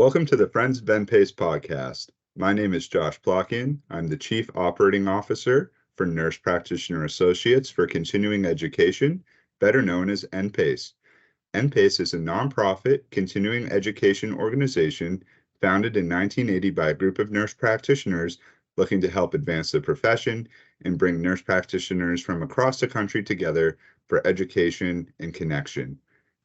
Welcome to the Friends of NPACE Podcast. My name is Josh Plotkin. I'm the Chief Operating Officer for Nurse Practitioner Associates for Continuing Education, better known as NPACE. NPACE is a nonprofit continuing education organization founded in 1980 by a group of nurse practitioners looking to help advance the profession and bring nurse practitioners from across the country together for education and connection.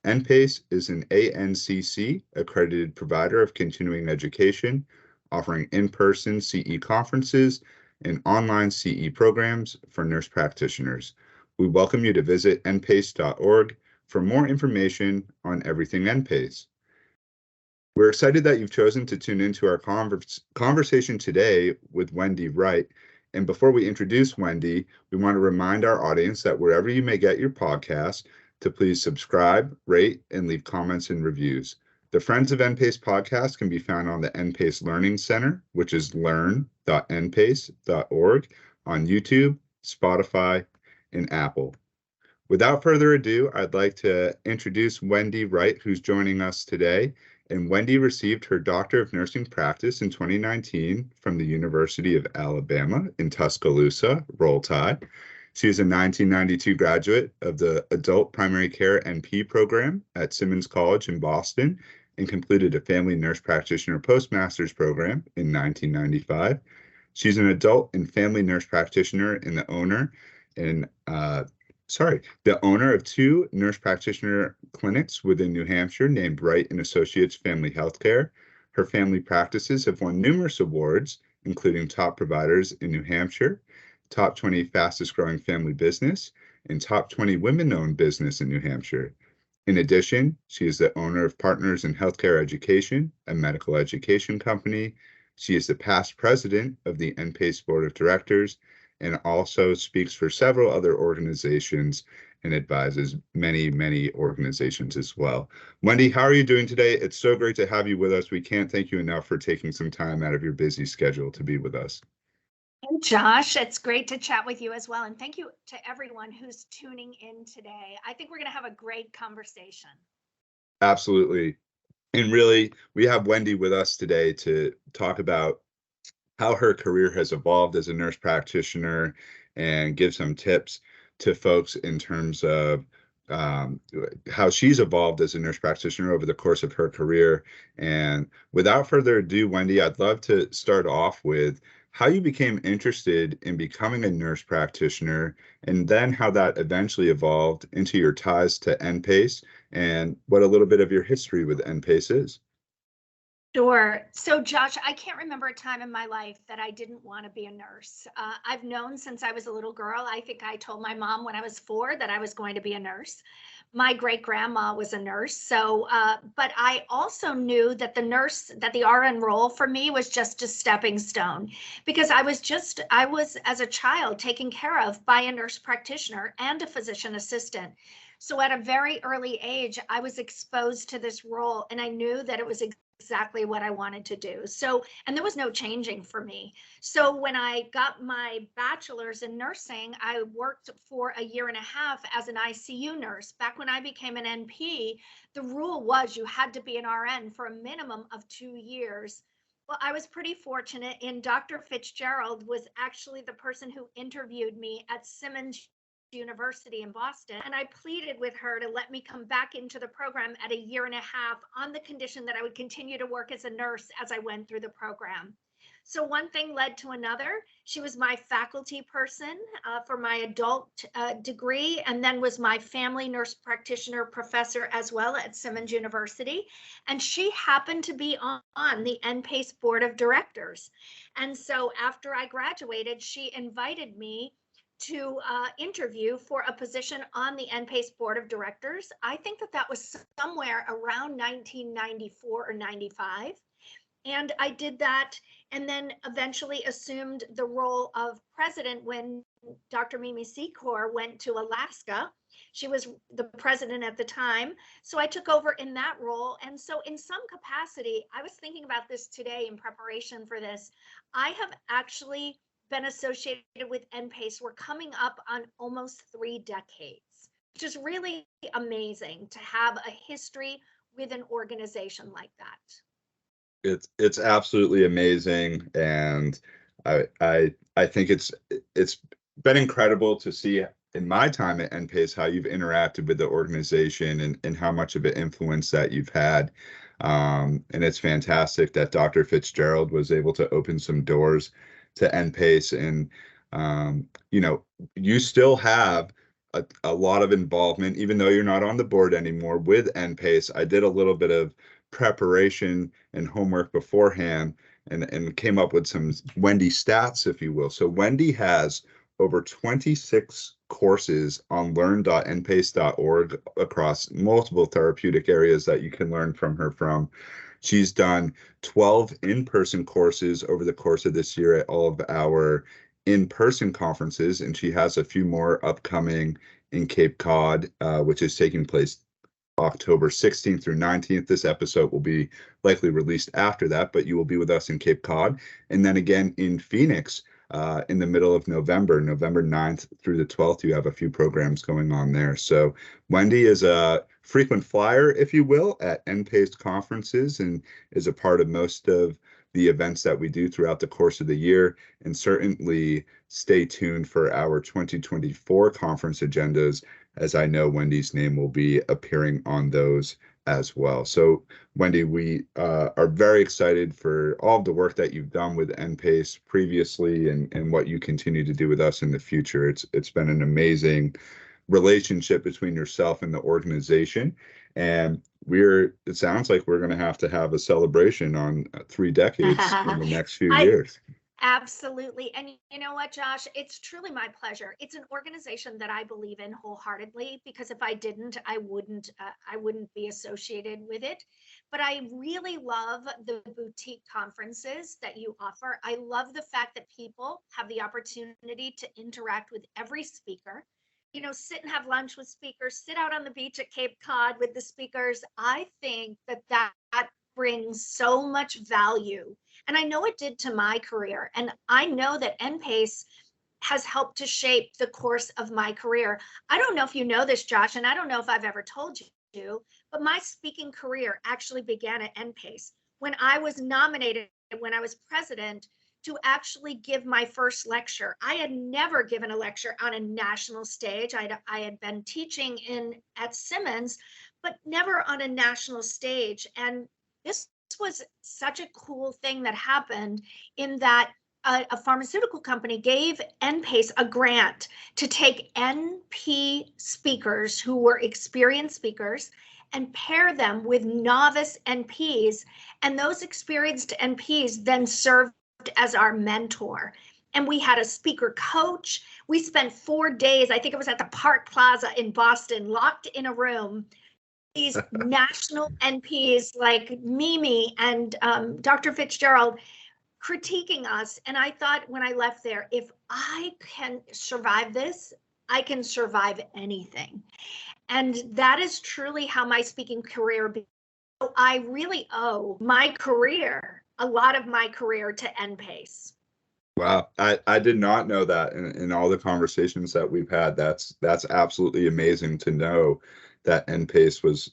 NPACE is an ANCC accredited provider of continuing education, offering in-person CE conferences and online CE programs for nurse practitioners. We welcome you to visit npace.org for more information on everything NPACE. We're excited that you've chosen to tune into our conversation today with Wendy Wright. And before we introduce Wendy, we want to remind our audience that wherever you may get your podcast, to please subscribe, rate, and leave comments and reviews. The Friends of NPACE podcast can be found on the NPACE Learning Center, which is learn.npace.org, on YouTube, Spotify, and Apple. Without further ado, I'd like to introduce Wendy Wright, who's joining us today. And Wendy received her Doctor of Nursing Practice in 2019 from the University of Alabama in Tuscaloosa, Roll Tide. She is a 1992 graduate of the Adult Primary Care NP program at Simmons College in Boston and completed a Family Nurse Practitioner Postmaster's program in 1995. She's an adult and family nurse practitioner and the owner of two nurse practitioner clinics within New Hampshire named Wright and Associates Family Healthcare. Her family practices have won numerous awards, including Top Providers in New Hampshire, Top 20 Fastest Growing Family Business, and Top 20 Women-Owned Business in New Hampshire. In addition, she is the owner of Partners in Healthcare Education, a medical education company. She is the past president of the NPACE Board of Directors and also speaks for several other organizations and advises many, many organizations as well. Wendy, how are you doing today? It's so great to have you with us. We can't thank you enough for taking some time out of your busy schedule to be with us. Hey, Josh, it's great to chat with you as well. And thank you to everyone who's tuning in today. I think we're going to have a great conversation. Absolutely. And really, we have Wendy with us today to talk about how her career has evolved as a nurse practitioner and give some tips to folks in terms of how she's evolved as a nurse practitioner over the course of her career. And without further ado, Wendy, I'd love to start off with how you became interested in becoming a nurse practitioner, and then how that eventually evolved into your ties to NPACE and what a little bit of your history with NPACE is. Sure. So, Josh, I can't remember a time in my life that I didn't want to be a nurse. I've known since I was a little girl. I think I told my mom when I was 4 that I was going to be a nurse. My great-grandma was a nurse. So, but I also knew that the RN role for me was just a stepping stone, because I was, as a child, taken care of by a nurse practitioner and a physician assistant. So at a very early age, I was exposed to this role, and I knew that it was exactly what I wanted to do. So, and there was no changing for me. So when I got my bachelor's in nursing, I worked for a year and a half as an ICU nurse. Back when I became an NP, the rule was you had to be an RN for a minimum of 2 years. Well, I was pretty fortunate, and Dr. Fitzgerald was actually the person who interviewed me at Simmons University in Boston, and I pleaded with her to let me come back into the program at a year and a half on the condition that I would continue to work as a nurse as I went through the program. So one thing led to another. She was my faculty person for my adult degree, and then was my family nurse practitioner professor as well at Simmons University. And she happened to be on the NPACE Board of Directors. And so after I graduated, she invited me to interview for a position on the NPACE Board of Directors. I think that was somewhere around 1994 or 95. And I did that, and then eventually assumed the role of president when Dr. Mimi Secor went to Alaska. She was the president at the time. So I took over in that role. And so in some capacity, I was thinking about this today in preparation for this. I have actually been associated with NPACE. We're coming up on almost 3 decades, which is really amazing to have a history with an organization like that. It's absolutely amazing, and I think it's been incredible to see in my time at NPACE how you've interacted with the organization and how much of an influence that you've had. And it's fantastic that Dr. Fitzgerald was able to open some doors to NPACE, and you still have a lot of involvement, even though you're not on the board anymore with NPACE. I did a little bit of preparation and homework beforehand and came up with some Wendy stats, if you will. So Wendy has over 26 courses on learn.npace.org across multiple therapeutic areas that you can learn from her from. She's done 12 in-person courses over the course of this year at all of our in-person conferences, and she has a few more upcoming in Cape Cod, which is taking place October 16th through 19th. This episode will be likely released after that, but you will be with us in Cape Cod. And then again in Phoenix in the middle of November 9th through the 12th. You have a few programs going on there. So Wendy is a frequent flyer, if you will, at NPACE conferences and is a part of most of the events that we do throughout the course of the year. And certainly stay tuned for our 2024 conference agendas, as I know Wendy's name will be appearing on those as well. So Wendy, we are very excited for all of the work that you've done with NPACE previously and what you continue to do with us in the future. It's been an amazing relationship between yourself and the organization. And it sounds like we're going to have a celebration on 3 decades in the next few years. Absolutely. And you know what, Josh, it's truly my pleasure. It's an organization that I believe in wholeheartedly, because if I didn't, I wouldn't be associated with it. But I really love the boutique conferences that you offer. I love the fact that people have the opportunity to interact with every speaker, sit and have lunch with speakers, sit out on the beach at Cape Cod with the speakers. I think that brings so much value. And I know it did to my career. And I know that NPACE has helped to shape the course of my career. I don't know if you know this, Josh, and I don't know if I've ever told you, but my speaking career actually began at NPACE when I was nominated, when I was president, to actually give my first lecture. I had never given a lecture on a national stage. I had been teaching at Simmons, but never on a national stage. And this was such a cool thing that happened, in that a pharmaceutical company gave NPACE a grant to take NP speakers who were experienced speakers and pair them with novice NPs. And those experienced NPs then served as our mentor. And we had a speaker coach. We spent 4 days, I think it was at the Park Plaza in Boston, locked in a room. These national NPs like Mimi and Dr. Fitzgerald critiquing us. And I thought when I left there, if I can survive this, I can survive anything. And that is truly how my speaking career began. So I really owe a lot of my career to NPACE. Wow, I did not know that in all the conversations that we've had. That's absolutely amazing to know that NPACE was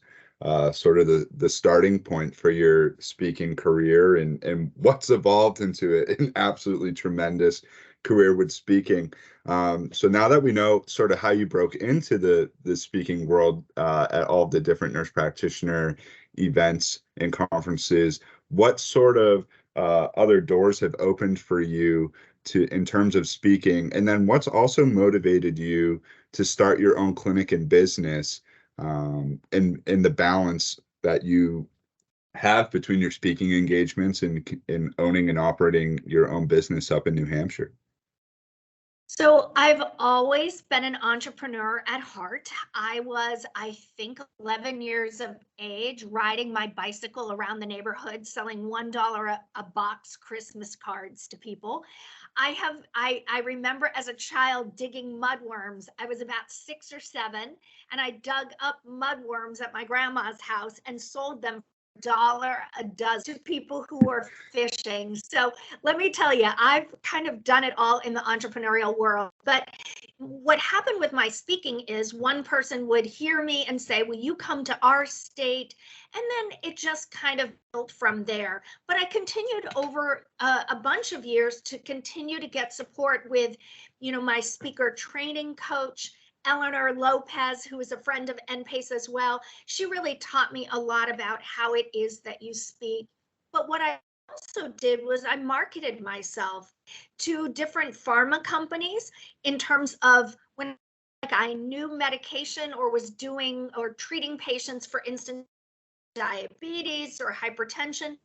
sort of the starting point for your speaking career and what's evolved into an absolutely tremendous career with speaking. So now that we know sort of how you broke into the speaking world at all of the different nurse practitioner events and conferences, what sort of other doors have opened for you in terms of speaking? And then what's also motivated you to start your own clinic and business, and the balance that you have between your speaking engagements and owning and operating your own business up in New Hampshire? So I've always been an entrepreneur at heart. I was, I think, 11 years of age, riding my bicycle around the neighborhood, selling $1 a box Christmas cards to people. I remember as a child digging mudworms. I was about 6 or 7, and I dug up mudworms at my grandma's house and sold them $1 a dozen to people who were fishing. So let me tell you, I've kind of done it all in the entrepreneurial world. But what happened with my speaking is one person would hear me and say, will you come to our state? And then it just kind of built from there. But I continued over a bunch of years to continue to get support with, my speaker training coach, Eleanor Lopez, who is a friend of NPACE as well. She really taught me a lot about how it is that you speak. But what I also did was I marketed myself to different pharma companies in terms of when I knew medication or was doing or treating patients, for instance, diabetes or hypertension,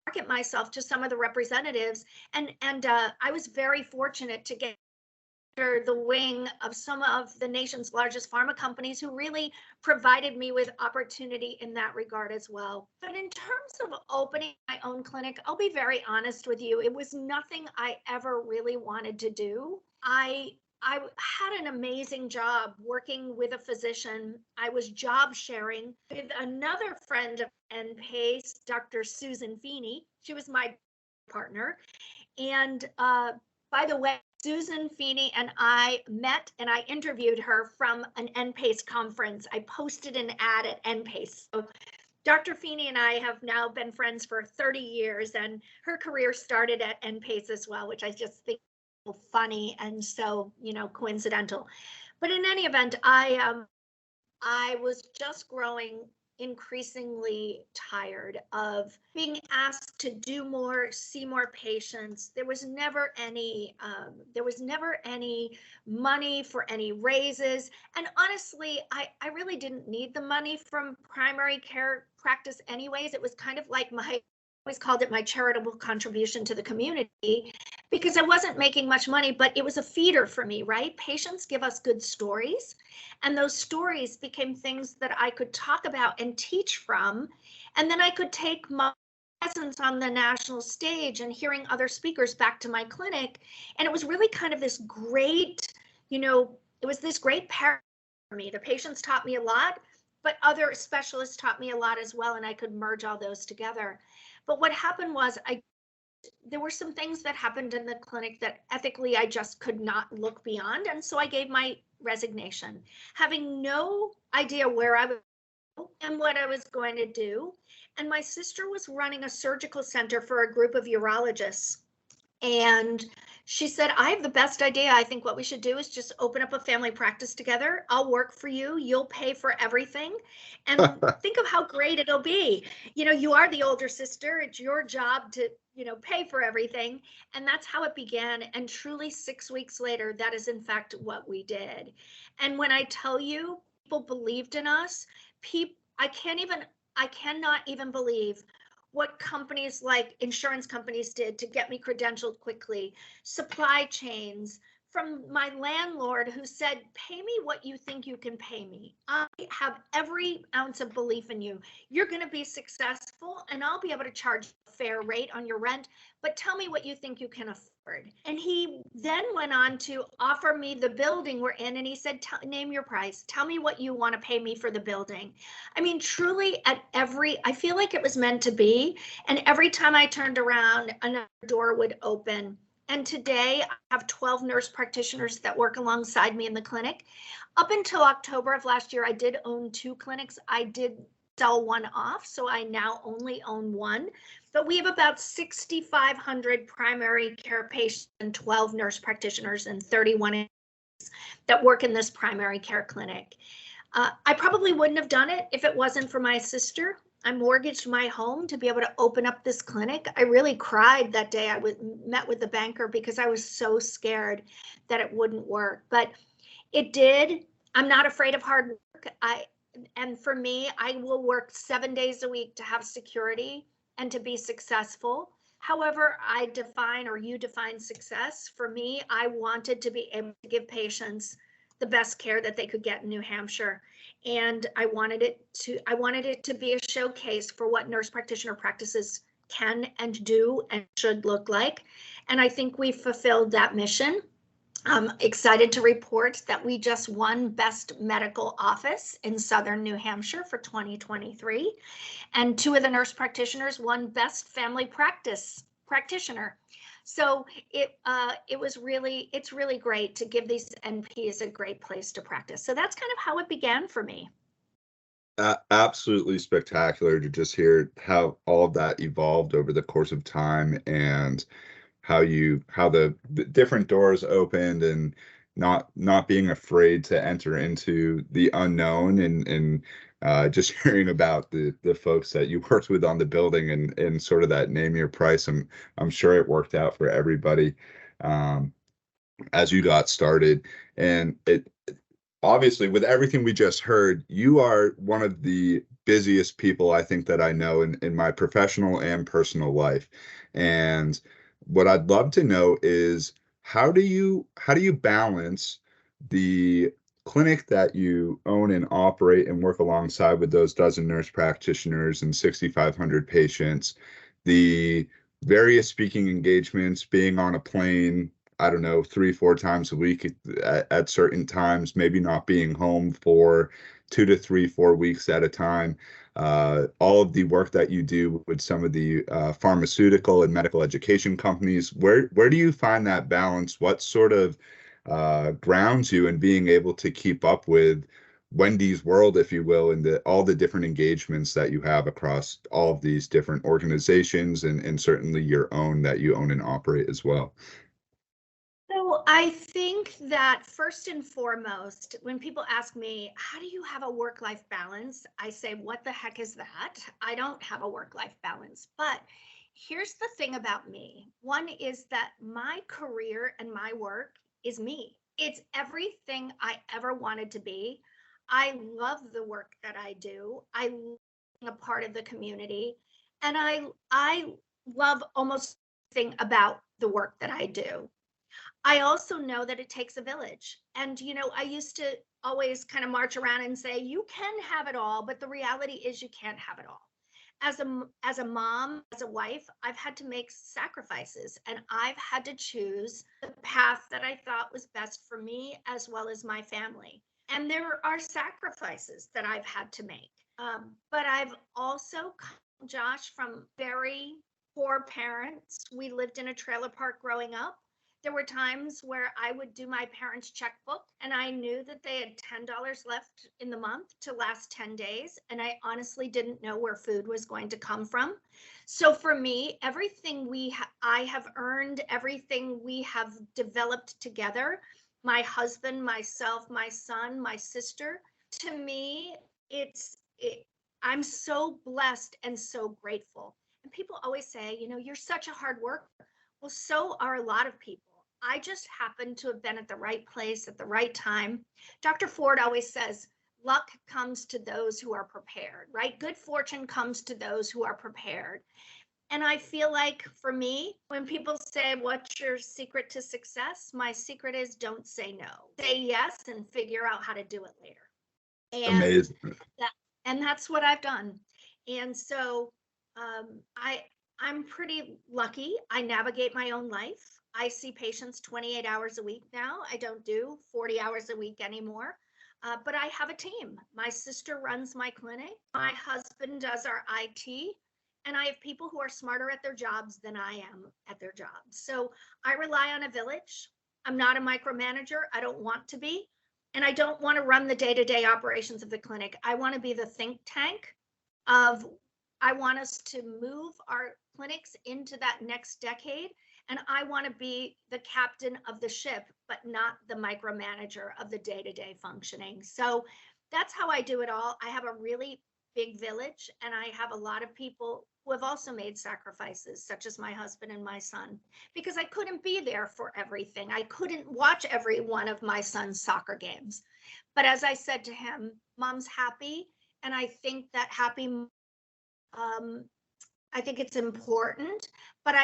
market myself to some of the representatives. And I was very fortunate to get under the wing of some of the nation's largest pharma companies who really provided me with opportunity in that regard as well. But in terms of opening my own clinic, I'll be very honest with you, it was nothing I ever really wanted to do. I had an amazing job working with a physician. I was job sharing with another friend of NPACE, Dr. Susan Feeney. She was my partner. And by the way, Susan Feeney and I met and I interviewed her from an NPACE conference. I posted an ad at NPACE. So Dr. Feeney and I have now been friends for 30 years, and her career started at NPACE as well, which I just think is funny and so, coincidental. But in any event, I was just growing increasingly tired of being asked to do more, see more patients. There was never any money for any raises. And honestly, I really didn't need the money from primary care practice anyways. It was kind of like I always called it my charitable contribution to the community, because I wasn't making much money, but it was a feeder for me, right? Patients give us good stories, and those stories became things that I could talk about and teach from. And then I could take my presence on the national stage and hearing other speakers back to my clinic. And it was really kind of this great, it was this great paradigm for me. The patients taught me a lot, but other specialists taught me a lot as well, and I could merge all those together. But what happened was there were some things that happened in the clinic that ethically I just could not look beyond. And so I gave my resignation, having no idea where I would go and what I was going to do. And my sister was running a surgical center for a group of urologists. And she said, I have the best idea. I think what we should do is just open up a family practice together. I'll work for you. You'll pay for everything. And think of how great it'll be. You are the older sister. It's your job to, pay for everything. And that's how it began. And truly 6 weeks later, that is in fact what we did. And when I tell you, people believed in us, I cannot even believe what companies like insurance companies did to get me credentialed quickly, supply chains, from my landlord who said, pay me what you think you can pay me. I have every ounce of belief in you. You're going to be successful and I'll be able to charge a fair rate on your rent, but tell me what you think you can afford. And he then went on to offer me the building we're in, and he said, name your price. Tell me what you want to pay me for the building. I mean, truly I feel like it was meant to be. And every time I turned around, another door would open. And today I have 12 nurse practitioners that work alongside me in the clinic. Up until October of last year, I did own 2 clinics. I did sell one off, so I now only own one. But we have about 6,500 primary care patients and 12 nurse practitioners and 31 that work in this primary care clinic. I probably wouldn't have done it if it wasn't for my sister. I mortgaged my home to be able to open up this clinic. I really cried that day I met with the banker because I was so scared that it wouldn't work. But it did. I'm not afraid of hard work. And for me, I will work 7 days a week to have security and to be successful. However, you define success. For me, I wanted to be able to give patients the best care that they could get in New Hampshire. And I wanted it to be a showcase for what nurse practitioner practices can and do and should look like. And I think we fulfilled that mission. I'm excited to report that we just won Best Medical Office in Southern New Hampshire for 2023. And 2 of the nurse practitioners won Best Family Practitioner. So it's really great to give these NPs a great place to practice. So that's kind of how it began for me. Absolutely spectacular to just hear how all of that evolved over the course of time, and how the different doors opened, and not being afraid to enter into the unknown, and just hearing about the folks that you worked with on the building, and sort of that name your price. I'm sure it worked out for everybody um, as you got started. And it obviously, with everything we just heard, you are one of the busiest people I think that I know in my professional and personal life. And what I'd love to know is, how do you balance the clinic that you own and operate and work alongside with those dozen nurse practitioners and 6,500 patients, the various speaking engagements, being on a plane, I don't know, 3, 4 times a week at certain times, maybe not being home for 2 to 3, 4 weeks at a time. All of the work that you do with some of the pharmaceutical and medical education companies, where do you find that balance? What sort of grounds you in being able to keep up with Wendy's world, if you will, and all the different engagements that you have across all of these different organizations, and certainly your own that you own and operate as well? So I think that first and foremost, when people ask me, how do you have a work-life balance? I say, what the heck is that? I don't have a work-life balance. But here's the thing about me. One is that my career and my work is me. It's everything I ever wanted to be. I love the work that I do. I love being a part of the community. And I love almost everything about the work that I do. I also know that it takes a village. And, I used to always kind of march around and say, you can have it all, but the reality is you can't have it all. As a mom, as a wife, I've had to make sacrifices, and I've had to choose the path that I thought was best for me as well as my family. And there are sacrifices that I've had to make. But I've also come, Josh, from very poor parents. We lived in a trailer park growing up. There were times where I would do my parents' checkbook and I knew that they had $10 left in the month to last 10 days. And I honestly didn't know where food was going to come from. So for me, everything I have earned, everything we have developed together, my husband, myself, my son, my sister, to me, I'm so blessed and so grateful. And people always say, you're such a hard worker. Well, so are a lot of people. I just happen to have been at the right place at the right time. Dr. Ford always says, luck comes to those who are prepared, right? Good fortune comes to those who are prepared. And I feel like for me, when people say, what's your secret to success? My secret is don't say no. Say yes and figure out how to do it later. And Amazing. that's what I've done. And so I'm pretty lucky. I navigate my own life. I see patients 28 hours a week now. I don't do 40 hours a week anymore. But I have a team. My sister runs my clinic. My husband does our IT. And I have people who are smarter at their jobs than I am at their jobs. So I rely on a village. I'm not a micromanager. I don't want to be. And I don't want to run the day-to-day operations of the clinic. I want to be the think tank I want us to move our clinics into that next decade. And I want to be the captain of the ship, but not the micromanager of the day-to-day functioning. So that's how I do it all. I have a really big village, and I have a lot of people who have also made sacrifices, such as my husband and my son, because I couldn't be there for everything. I couldn't watch every one of my son's soccer games. But as I said to him, Mom's happy. And I think that I think it's important, but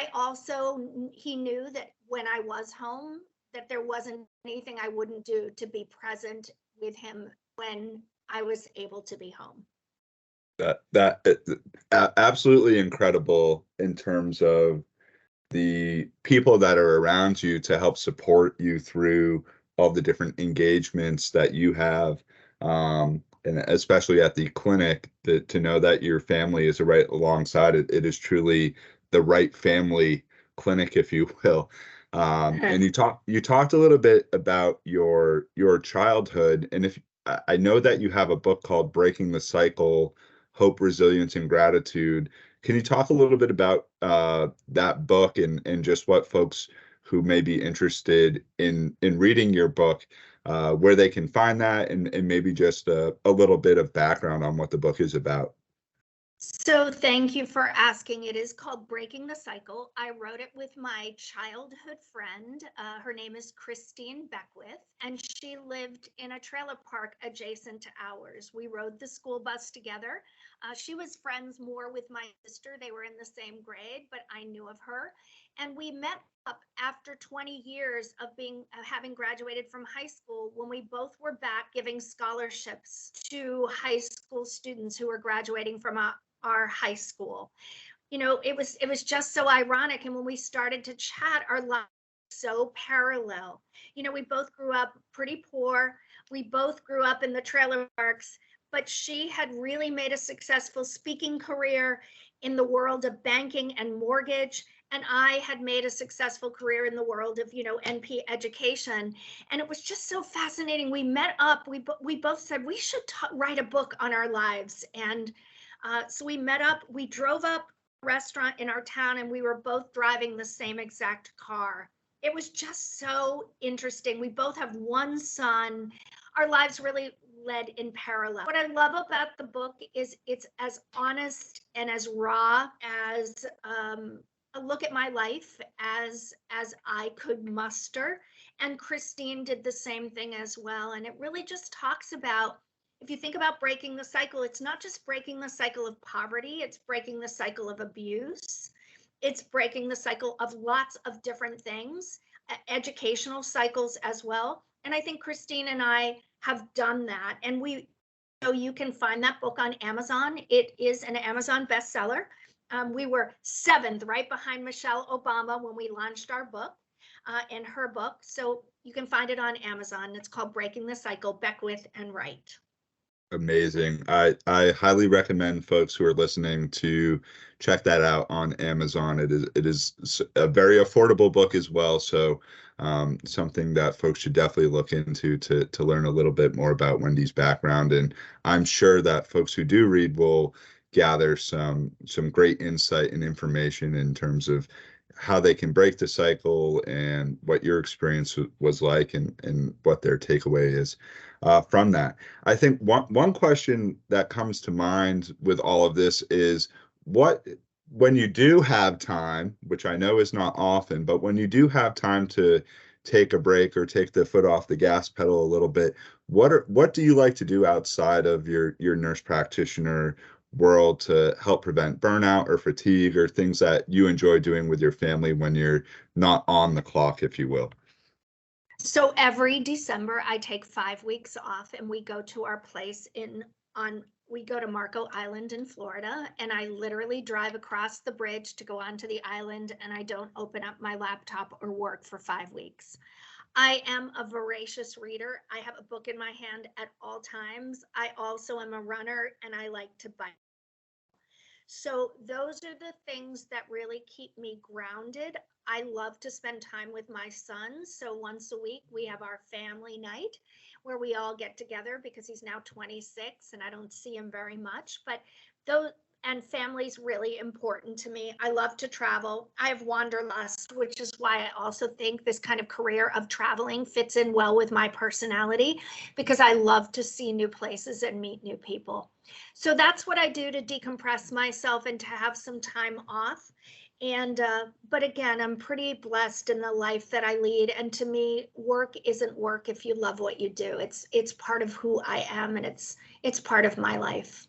he knew that when I was home, that there wasn't anything I wouldn't do to be present with him when I was able to be home. Absolutely incredible in terms of the people that are around you to help support you through all the different engagements that you have, and especially at the clinic, to know that your family is right alongside it. It is truly the right family clinic, if you will. And you talked a little bit about your childhood, and if I know that you have a book called Breaking the Cycle: Hope, Resilience, and Gratitude. Can you talk a little bit about that book and just what folks who may be interested in reading your book, where they can find that, and maybe just a little bit of background on what the book is about? So thank you for asking. It is called Breaking the Cycle. I wrote it with my childhood friend. Her name is Christine Beckwith, and she lived in a trailer park adjacent to ours. We rode the school bus together. She was friends more with my sister. They were in the same grade, but I knew of her. And we met up after 20 years of having graduated from high school, when we both were back giving scholarships to high school students who were graduating from our high school. It was just so ironic. And when we started to chat, our lives were so parallel. We both grew up pretty poor. We both grew up in the trailer parks, but she had really made a successful speaking career in the world of banking and mortgage. And I had made a successful career in the world of, NP education. And it was just so fascinating. We met up, we both said we should write a book on our lives. And so we met up, we drove up a restaurant in our town, and we were both driving the same exact car. It was just so interesting. We both have one son. Our lives really led in parallel. What I love about the book is it's as honest and as raw as a look at my life as I could muster. And Christine did the same thing as well. And it really just talks about, if you think about breaking the cycle, it's not just breaking the cycle of poverty, it's breaking the cycle of abuse. It's breaking the cycle of lots of different things, educational cycles as well. And I think Christine and I have done that. And you can find that book on Amazon. It is an Amazon bestseller. We were 7th, right behind Michelle Obama, when we launched our book and her book. So you can find it on Amazon. It's called Breaking the Cycle, Beckwith and Wright. Amazing. I highly recommend folks who are listening to check that out on Amazon. It is a very affordable book as well. So something that folks should definitely look into to learn a little bit more about Wendy's background. And I'm sure that folks who do read will gather some great insight and information in terms of how they can break the cycle and what your experience was like, and what their takeaway is from that. I think one question that comes to mind with all of this is, when you do have time, which I know is not often, but when you do have time to take a break or take the foot off the gas pedal a little bit, what do you like to do outside of your nurse practitioner world to help prevent burnout or fatigue, or things that you enjoy doing with your family when you're not on the clock, if you will? So every December, I take 5 weeks off, and we go to our place we go to Marco Island in Florida, and I literally drive across the bridge to go onto the island, and I don't open up my laptop or work for 5 weeks. I am a voracious reader. I have a book in my hand at all times. I also am a runner, and I like to bike. So those are the things that really keep me grounded. I love to spend time with my sons. So once a week, we have our family night where we all get together, because he's now 26 and I don't see him very much. But family's really important to me. I love to travel. I have wanderlust, which is why I also think this kind of career of traveling fits in well with my personality, because I love to see new places and meet new people. So that's what I do to decompress myself and to have some time off. And but again, I'm pretty blessed in the life that I lead. And to me, work isn't work if you love what you do. It's part of who I am, and it's part of my life.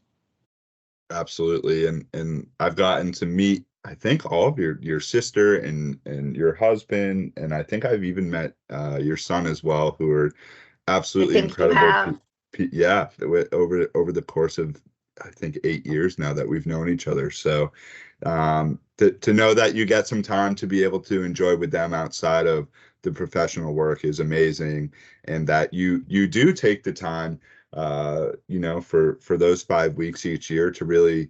Absolutely. And I've gotten to meet, I think, all of your sister and your husband, and I think I've even met your son as well, who are absolutely I think you incredible. have. Yeah, over the course of, I think, 8 years now that we've known each other. So to know that you get some time to be able to enjoy with them outside of the professional work is amazing, and that you do take the time for those 5 weeks each year to really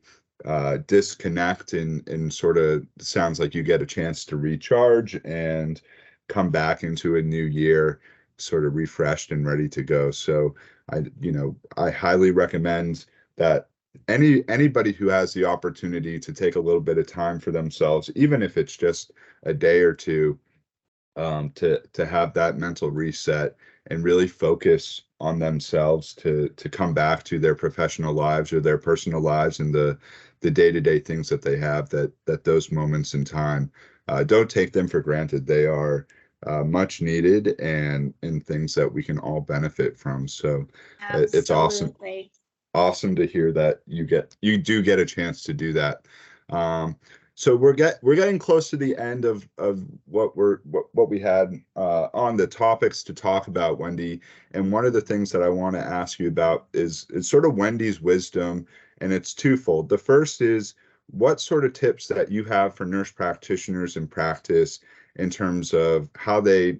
disconnect and sort of sounds like you get a chance to recharge and come back into a new year sort of refreshed and ready to go. So I highly recommend that anybody who has the opportunity to take a little bit of time for themselves, even if it's just a day or two, to have that mental reset and really focus on themselves to come back to their professional lives or their personal lives and the day-to-day things that they have, that those moments in time, don't take them for granted. They are much needed and things that we can all benefit from. So it's Absolutely. awesome to hear that you do get a chance to do that. So we're getting close to the end of what we had on the topics to talk about, Wendy. And one of the things that I want to ask you about is sort of Wendy's wisdom, and it's twofold. The first is what sort of tips that you have for nurse practitioners in practice in terms of how they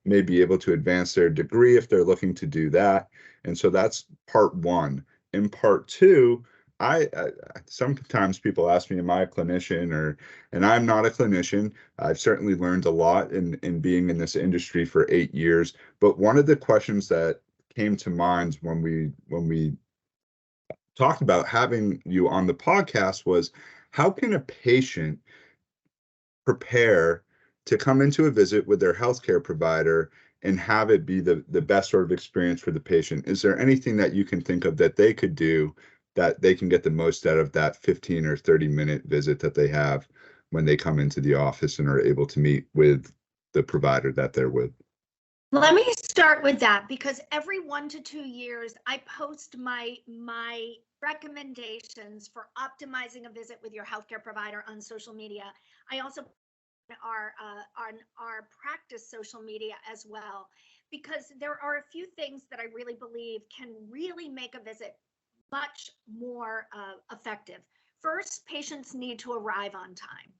may be able to advance their degree if they're looking to do that. And so that's part one. In part two, I sometimes people ask me, am I a clinician, and I'm not a clinician. I've certainly learned a lot in being in this industry for 8 years. But one of the questions that came to mind when we talked about having you on the podcast was, how can a patient prepare to come into a visit with their healthcare provider and have it be the best sort of experience for the patient? Is there anything that you can think of that they could do that they can get the most out of that 15 or 30-minute visit that they have when they come into the office and are able to meet with the provider that they're with? Let me start with that, because every 1 to 2 years I post my recommendations for optimizing a visit with your healthcare provider on social media. I also on our practice social media as well, because there are a few things that I really believe can really make a visit much more effective. First, patients need to arrive on time.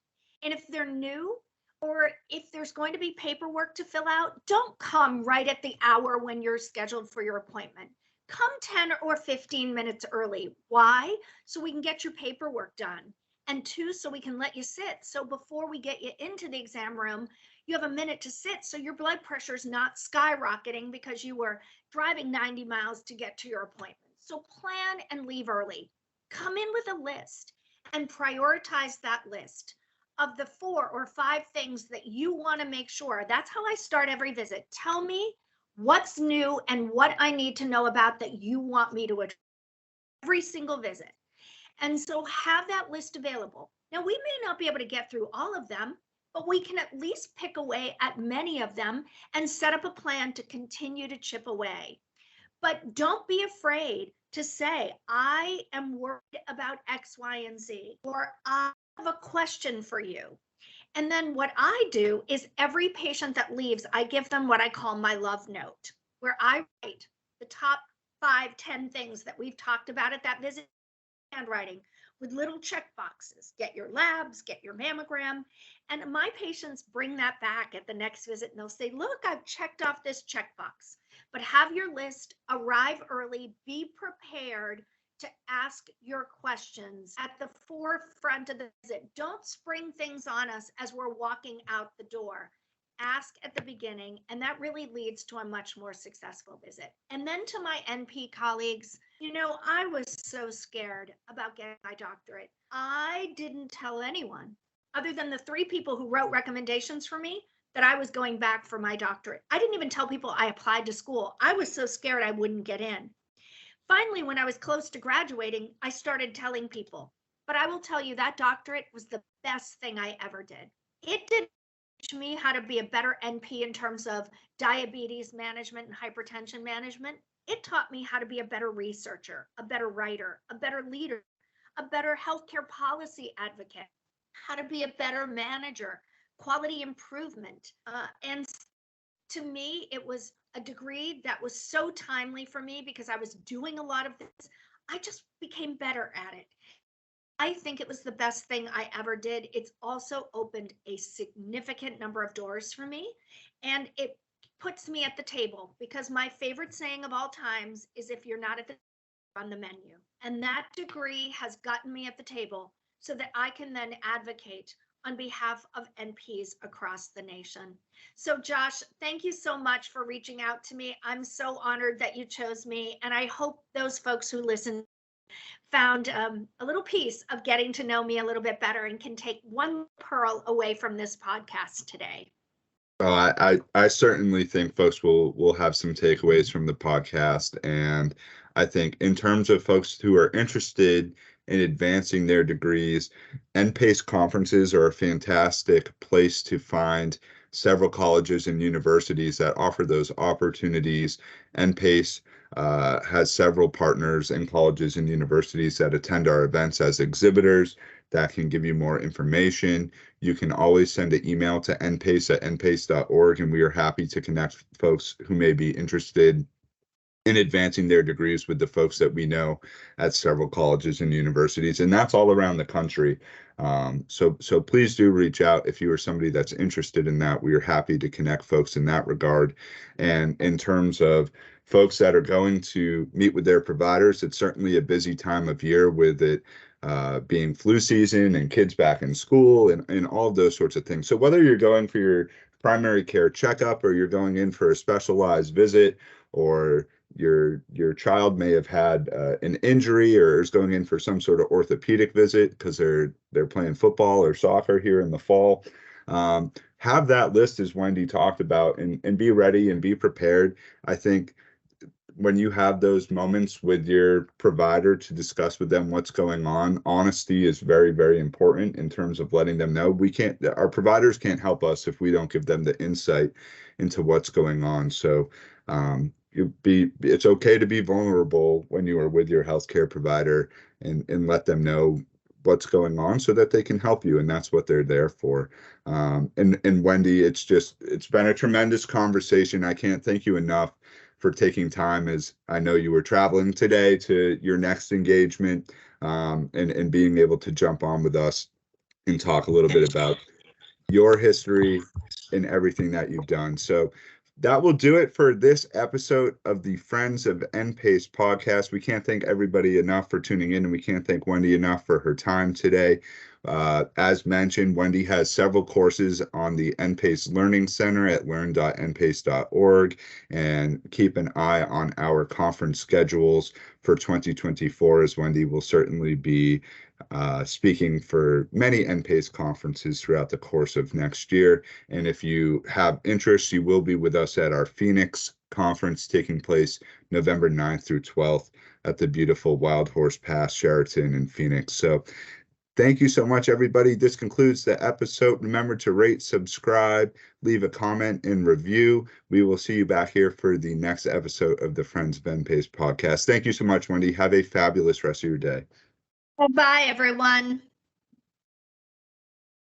And if they're new, or if there's going to be paperwork to fill out, don't come right at the hour when you're scheduled for your appointment. Come 10 or 15 minutes early. Why? So we can get your paperwork done. And two, so we can let you sit. So before we get you into the exam room, you have a minute to sit, so your blood pressure is not skyrocketing because you were driving 90 miles to get to your appointment. So plan and leave early. Come in with a list and prioritize that list of the 4 or 5 things that you want to make sure. That's how I start every visit. Tell me what's new and what I need to know about that you want me to address every single visit. And so have that list available. Now, we may not be able to get through all of them, but we can at least pick away at many of them and set up a plan to continue to chip away. But don't be afraid to say, I am worried about X, Y, and Z, or I have a question for you. And then what I do is every patient that leaves, I give them what I call my love note, where I write the top 5, 10 things that we've talked about at that visit, handwriting with little check boxes. Get your labs, get your mammogram. And my patients bring that back at the next visit and they'll say, look, I've checked off this checkbox. But have your list, arrive early, be prepared to ask your questions at the forefront of the visit. Don't spring things on us as we're walking out the door. Ask at the beginning, and that really leads to a much more successful visit. And then to my NP colleagues, I was so scared about getting my doctorate. I didn't tell anyone other than the 3 people who wrote recommendations for me that I was going back for my doctorate. I didn't even tell people I applied to school. I was so scared I wouldn't get in. Finally, when I was close to graduating, I started telling people. But I will tell you, that doctorate was the best thing I ever did. It did teach me how to be a better NP in terms of diabetes management and hypertension management. It taught me how to be a better researcher, a better writer, a better leader, a better healthcare policy advocate, how to be a better manager, quality improvement. And to me, it was a degree that was so timely for me because I was doing a lot of this. I just became better at it. I think it was the best thing I ever did. It's also opened a significant number of doors for me, and it puts me at the table, because my favorite saying of all times is, if you're not at the on the menu. And that degree has gotten me at the table so that I can then advocate on behalf of NPs across the nation. So Josh, thank you so much for reaching out to me. I'm so honored that you chose me. And I hope those folks who listen found a little piece of getting to know me a little bit better and can take one pearl away from this podcast today. Oh, I certainly think folks will have some takeaways from the podcast. And I think in terms of folks who are interested in advancing their degrees, NPACE conferences are a fantastic place to find several colleges and universities that offer those opportunities. NPACE has several partners and colleges and universities that attend our events as exhibitors that can give you more information. You can always send an email to npace@npace.org, and we are happy to connect folks who may be interested in advancing their degrees with the folks that we know at several colleges and universities, and that's all around the country. So please do reach out if you are somebody that's interested in that. We are happy to connect folks in that regard. And in terms of folks that are going to meet with their providers, it's certainly a busy time of year with it being flu season and kids back in school and all of those sorts of things. So whether you're going for your primary care checkup or you're going in for a specialized visit, or your child may have had an injury or is going in for some sort of orthopedic visit because they're playing football or soccer here in the fall, have that list as Wendy talked about, and be ready and be prepared. I think when you have those moments with your provider to discuss with them what's going on, honesty is very, very important in terms of letting them know. Our providers can't help us if we don't give them the insight into what's going on. So it's okay to be vulnerable when you are with your healthcare provider, and let them know what's going on so that they can help you, and that's what they're there for. And Wendy, it's been a tremendous conversation. I can't thank you enough for taking time, as I know you were traveling today to your next engagement, and being able to jump on with us and talk a little bit about your history and everything that you've done. So that will do it for this episode of the Friends of NPACE podcast. We can't thank everybody enough for tuning in, and we can't thank Wendy enough for her time today. As mentioned, Wendy has several courses on the NPACE Learning Center at learn.npace.org, and keep an eye on our conference schedules for 2024, as Wendy will certainly be speaking for many NPACE conferences throughout the course of next year. And if you have interest, you will be with us at our Phoenix conference taking place November 9th through 12th at the beautiful Wild Horse Pass Sheraton in Phoenix. So thank you so much, everybody. This concludes the episode. Remember to rate, subscribe, leave a comment, and review. We will see you back here for the next episode of the Friends of NPACE podcast. Thank you so much, Wendy. Have a fabulous rest of your day. Bye, everyone.